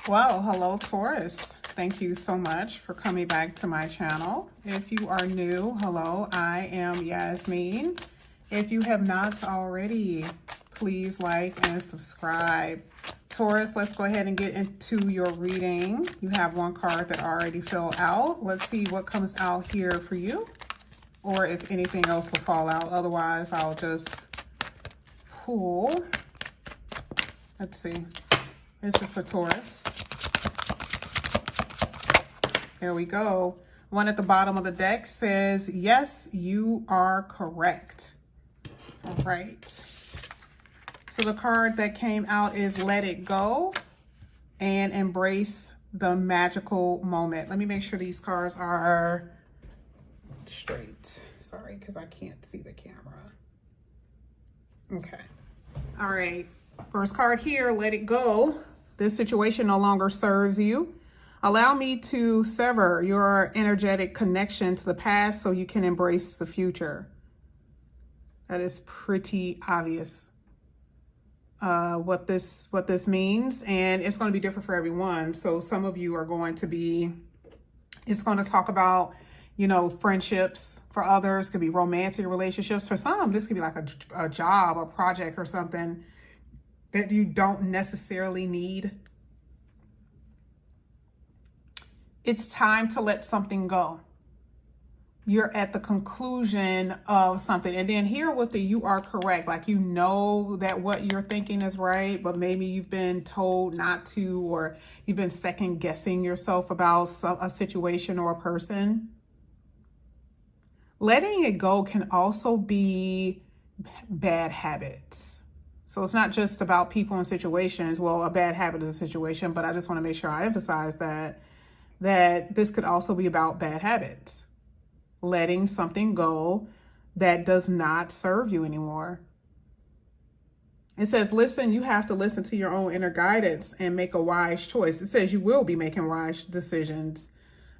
Well, hello Taurus. Thank you so much for coming back to my channel. If you are new, hello, I am Yasmin. If you have not already, please like and subscribe. Taurus, let's go ahead and get into your reading. You have one card that already filled out. Let's see what comes out here for you, or if anything else will fall out. Otherwise, I'll just pull. Let's see. This is for Taurus. There we go. One at the bottom of the deck says, yes, you are correct. All right. So the card that came out is Let It Go and Embrace the Magical Moment. Let me make sure these cards are straight. Sorry, because I can't see the camera. Okay. All right. First card here, Let It Go. This situation no longer serves you. Allow me to sever your energetic connection to the past so you can embrace the future. That is pretty obvious what this means, and it's going to be different for everyone. So some of you are going to be, it's going to talk about, you know, friendships. For others, could be romantic relationships. For some, this could be like a job, a project, or something that you don't necessarily need. It's time to let something go. You're at the conclusion of something. And then here with the you are correct, like you know that what you're thinking is right, but maybe you've been told not to, or you've been second guessing yourself about a situation or a person. Letting it go can also be bad habits. So it's not just about people and situations. Well, a bad habit is a situation, but I just want to make sure I emphasize that this could also be about bad habits. Letting something go that does not serve you anymore. It says, listen, you have to listen to your own inner guidance and make a wise choice. It says you will be making wise decisions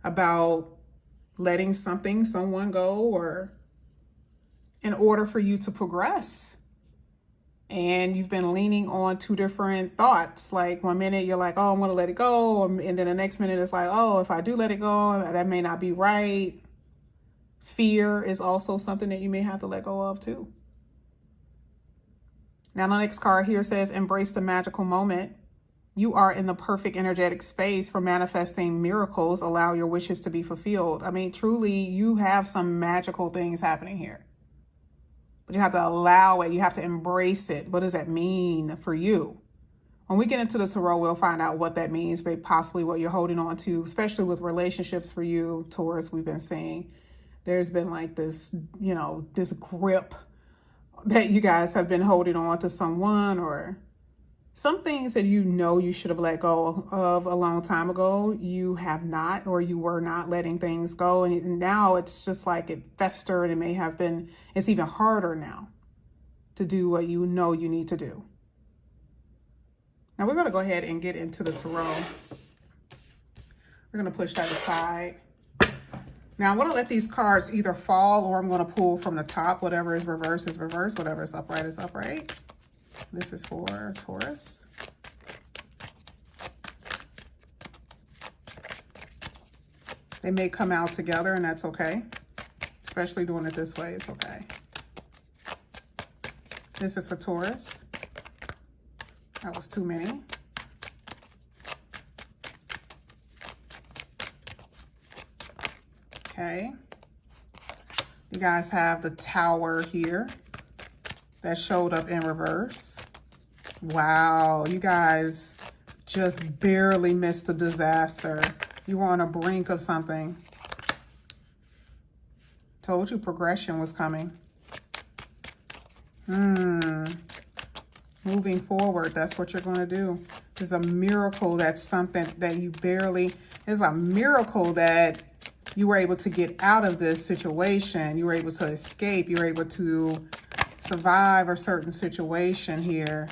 about letting someone go, or in order for you to progress. And you've been leaning on two different thoughts. Like one minute you're like, oh, I'm going to let it go. And then the next minute it's like, oh, if I do let it go, that may not be right. Fear is also something that you may have to let go of too. Now the next card here says, embrace the magical moment. You are in the perfect energetic space for manifesting miracles. Allow your wishes to be fulfilled. I mean, truly, you have some magical things happening here. But you have to allow it. You have to embrace it. What does that mean for you? When we get into the tarot, we'll find out what that means, but possibly what you're holding on to, especially with relationships for you, Taurus. We've been seeing there's been like this, you know, this grip that you guys have been holding on to someone, or some things that you know you should have let go of a long time ago. You have not, or you were not letting things go. And now it's just like it festered. It may have been, it's even harder now to do what you know you need to do. Now we're going to go ahead and get into the tarot. We're going to push that aside. Now I want to let these cards either fall, or I'm going to pull from the top. Whatever is reverse is reverse. Whatever is upright is upright. This is for Taurus. They may come out together, and that's okay. Especially doing it this way is okay. This is for Taurus. That was too many. Okay. You guys have the Tower here that showed up in reverse. Wow, you guys just barely missed a disaster. You were on the brink of something. Told you progression was coming. Moving forward, that's what you're going to do. It's a miracle. That's something that you barely, it's a miracle that you were able to get out of this situation. You were able to escape. You were able to survive a certain situation here.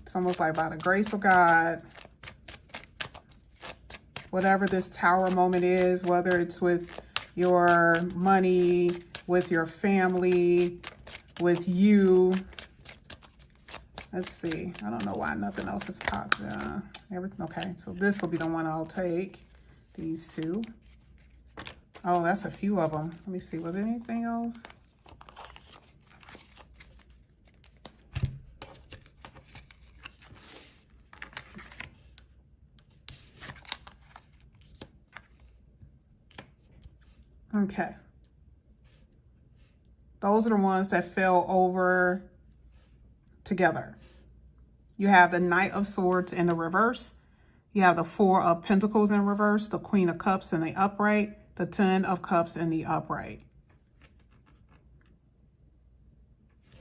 It's almost like by the grace of God. Whatever this Tower moment is, whether it's with your money, with your family, with you, Let's see. I don't know why nothing else is popped. Everything. Okay, so this will be the one I'll take. These two. Oh, that's a few of them. Let me see. Was there anything else? Okay. Those are the ones that fell over together. You have the Knight of Swords in the reverse. You have the Four of Pentacles in reverse, the Queen of Cups in the upright, the Ten of Cups in the upright.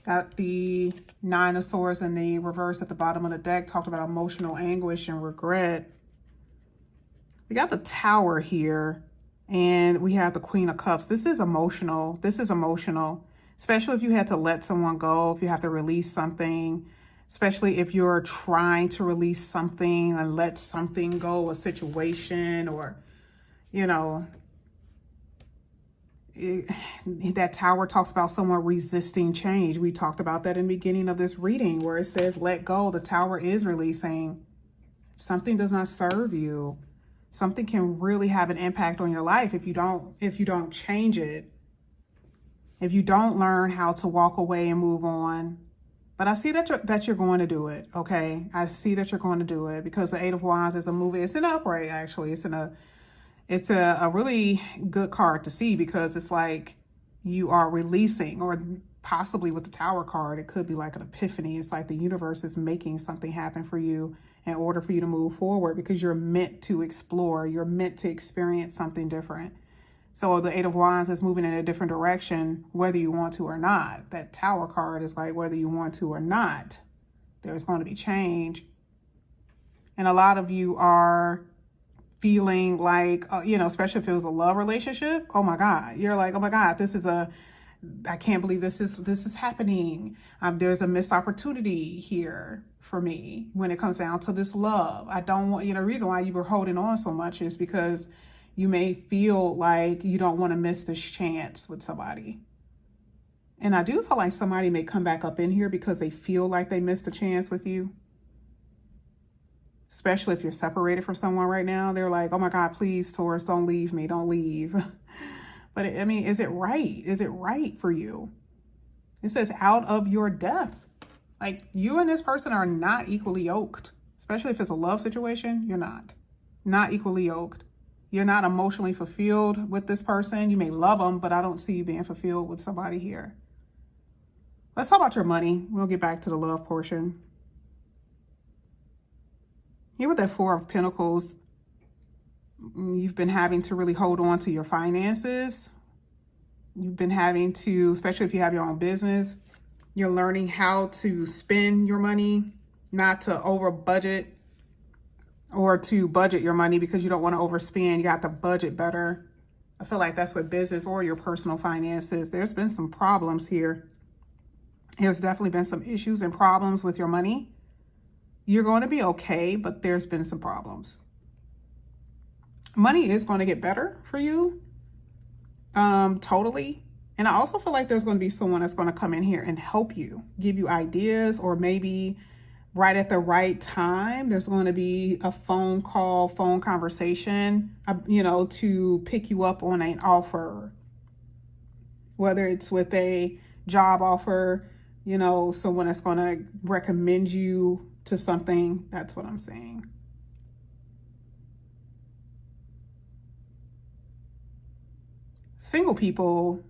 Got the Nine of Swords in the reverse at the bottom of the deck. Talked about emotional anguish and regret. We got the Tower here, and we have the Queen of Cups. This is emotional. This is emotional, especially if you had to let someone go, if you have to release something, especially if you're trying to release something and let something go, a situation, or, you know, that Tower talks about someone resisting change. We talked about that in the beginning of this reading where it says, let go. The Tower is releasing. Something does not serve you. Something can really have an impact on your life if you don't change it. If you don't learn how to walk away and move on. But I see that you're going to do it, okay? I see that you're going to do it because the Eight of Wands is a movie. It's an upright, actually. It's a really good card to see because it's like you are releasing, or possibly with the Tower card, it could be like an epiphany. It's like the universe is making something happen for you in order for you to move forward because you're meant to explore. You're meant to experience something different. So the Eight of Wands is moving in a different direction, whether you want to or not. That Tower card is like whether you want to or not, there's going to be change. And a lot of you are feeling like, you know, especially if it was a love relationship, oh my God, you're like, oh my God, I can't believe this is happening. There's a missed opportunity here for me when it comes down to this love. I don't want, you know, the reason why you were holding on so much is because you may feel like you don't want to miss this chance with somebody. And I do feel like somebody may come back up in here because they feel like they missed a chance with you. Especially if you're separated from someone right now. They're like, oh my God, please, Taurus, don't leave me. Don't leave. But I mean, is it right? Is it right for you? It says out of your depth. Like you and this person are not equally yoked. Especially if it's a love situation, you're not equally yoked. You're not emotionally fulfilled with this person. You may love them, but I don't see you being fulfilled with somebody here. Let's talk about your money. We'll get back to the love portion. Here with that Four of Pentacles, you've been having to really hold on to your finances. You've been having to, especially if you have your own business, you're learning how to spend your money, not to over budget or to budget your money because you don't want to overspend. You got to budget better. I feel like that's with business or your personal finances. There's been some problems here. There's definitely been some issues and problems with your money. You're going to be okay, but there's been some problems. Money is going to get better for you. Totally. And I also feel like there's going to be someone that's going to come in here and help you, give you ideas, or maybe right at the right time, there's going to be a phone call, phone conversation, you know, to pick you up on an offer, whether it's with a job offer, you know, someone that's going to recommend you to something. That's what I'm saying. Single people,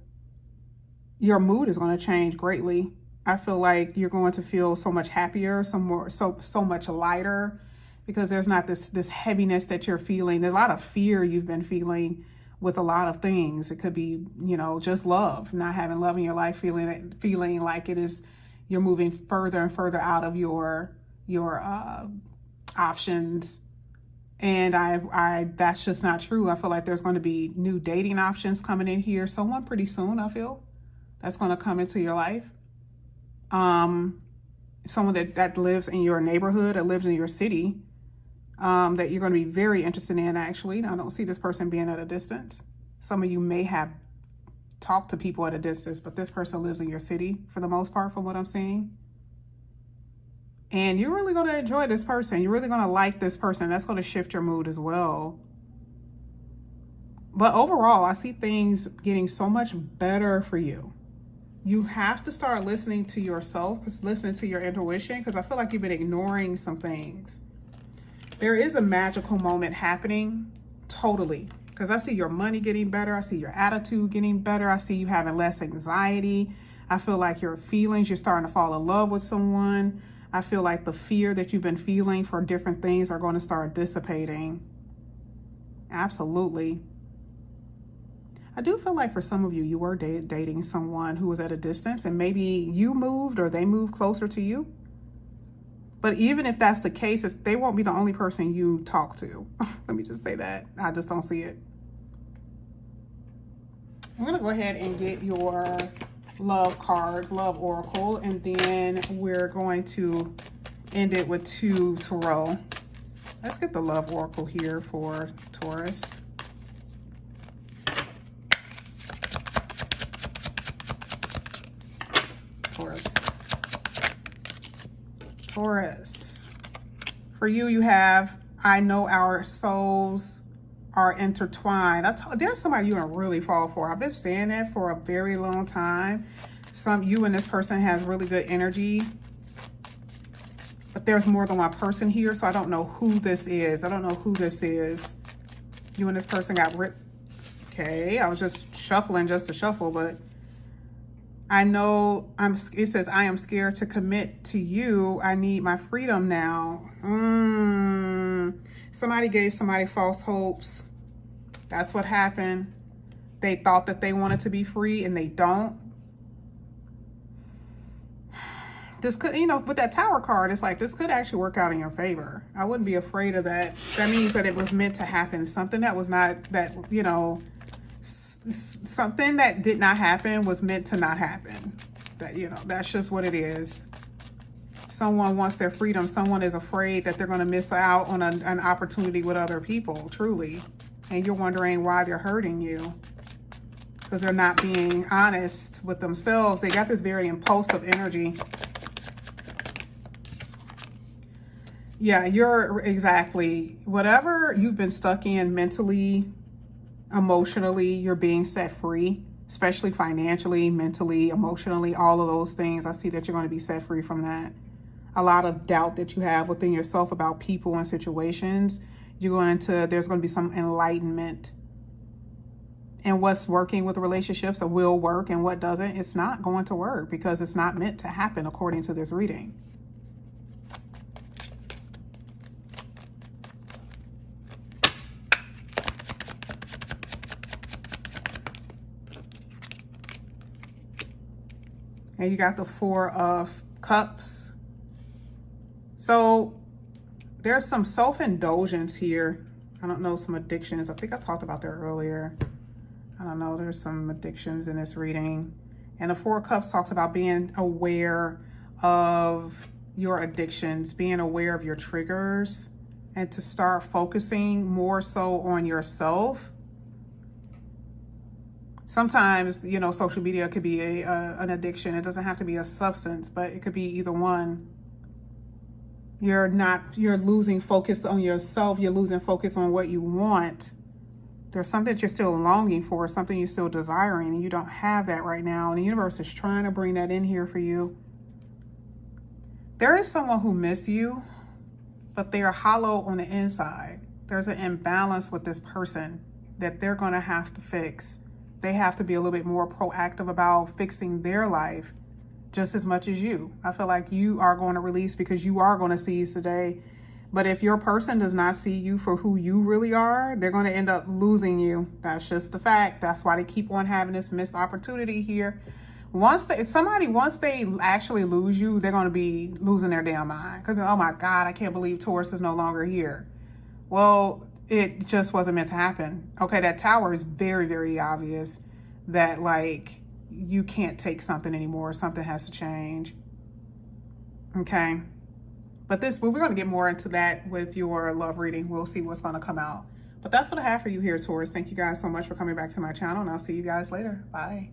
your mood is going to change greatly. I feel like you're going to feel so much happier, so much lighter, because there's not this heaviness that you're feeling. There's a lot of fear you've been feeling with a lot of things. It could be, you know, just love, not having love in your life, feeling like it is, you're moving further and further out of your options. And that's just not true. I feel like there's going to be new dating options coming in here. Someone pretty soon, I feel, that's going to come into your life. Someone that lives in your neighborhood, that lives in your city, that you're going to be very interested in, actually. Now, I don't see this person being at a distance. Some of you may have talked to people at a distance, but this person lives in your city for the most part, from what I'm seeing. And you're really going to enjoy this person. You're really going to like this person. That's going to shift your mood as well. But overall, I see things getting so much better for you. You have to start listening to yourself, listening to your intuition, because I feel like you've been ignoring some things. There is a magical moment happening, totally. Because I see your money getting better. I see your attitude getting better. I see you having less anxiety. I feel like your feelings, you're starting to fall in love with someone. I feel like the fear that you've been feeling for different things are going to start dissipating. Absolutely. I do feel like for some of you, you were dating someone who was at a distance, and maybe you moved or they moved closer to you. But even if that's the case, they won't be the only person you talk to. Let me just say that. I just don't see it. I'm going to go ahead and get your love cards, love oracle, and then we're going to end it with 2 tarot. Let's get the love oracle here for Taurus. Taurus. For you, you have, I know our souls are intertwined. There's somebody you're gonna really fall for. I've been saying that for a very long time. You and this person has really good energy. But there's more than one person here, so I don't know who this is. I don't know who this is. You and this person got ripped. Okay, I was just shuffling just to shuffle, but I know it says, I am scared to commit to you. I need my freedom now. Somebody gave somebody false hopes. That's what happened. They thought that they wanted to be free and they don't. This could, you know, with that Tower card, it's like this could actually work out in your favor. I wouldn't be afraid of that. That means that it was meant to happen. Something that was not, that, you know, something that did not happen was meant to not happen. That, you know, that's just what it is. Someone wants their freedom. Someone is afraid that they're going to miss out on an opportunity with other people, truly. And you're wondering why they're hurting you. Because they're not being honest with themselves. They got this very impulsive energy. Yeah, you're exactly. Whatever you've been stuck in mentally, emotionally, you're being set free, especially financially, mentally, emotionally, all of those things. I see that you're going to be set free from that. A lot of doubt that you have within yourself about people and situations, there's going to be some enlightenment. And what's working with relationships will work, and what doesn't, it's not going to work because it's not meant to happen according to this reading. And you got the 4 of Cups. So there's some self-indulgence here. I don't know, some addictions. I think I talked about that earlier. I don't know, there's some addictions in this reading. And the 4 of Cups talks about being aware of your addictions, being aware of your triggers, and to start focusing more so on yourself. Sometimes, you know, social media could be an addiction. It doesn't have to be a substance, but it could be either one. You're losing focus on yourself. You're losing focus on what you want. There's something that you're still longing for, something you're still desiring, and you don't have that right now. And the universe is trying to bring that in here for you. There is someone who misses you, but they are hollow on the inside. There's an imbalance with this person that they're going to have to fix. They have to be a little bit more proactive about fixing their life just as much as you. I feel like you are going to release because you are going to seize today. But if your person does not see you for who you really are, they're going to end up losing you. That's just the fact. That's why they keep on having this missed opportunity here. Once they actually lose you, they're going to be losing their damn mind. Because, oh my God, I can't believe Taurus is no longer here. Well, it just wasn't meant to happen. Okay, that Tower is very, very obvious that, like, you can't take something anymore. Something has to change. Okay. But we're going to get more into that with your love reading. We'll see what's going to come out. But that's what I have for you here, Taurus. Thank you guys so much for coming back to my channel, and I'll see you guys later. Bye.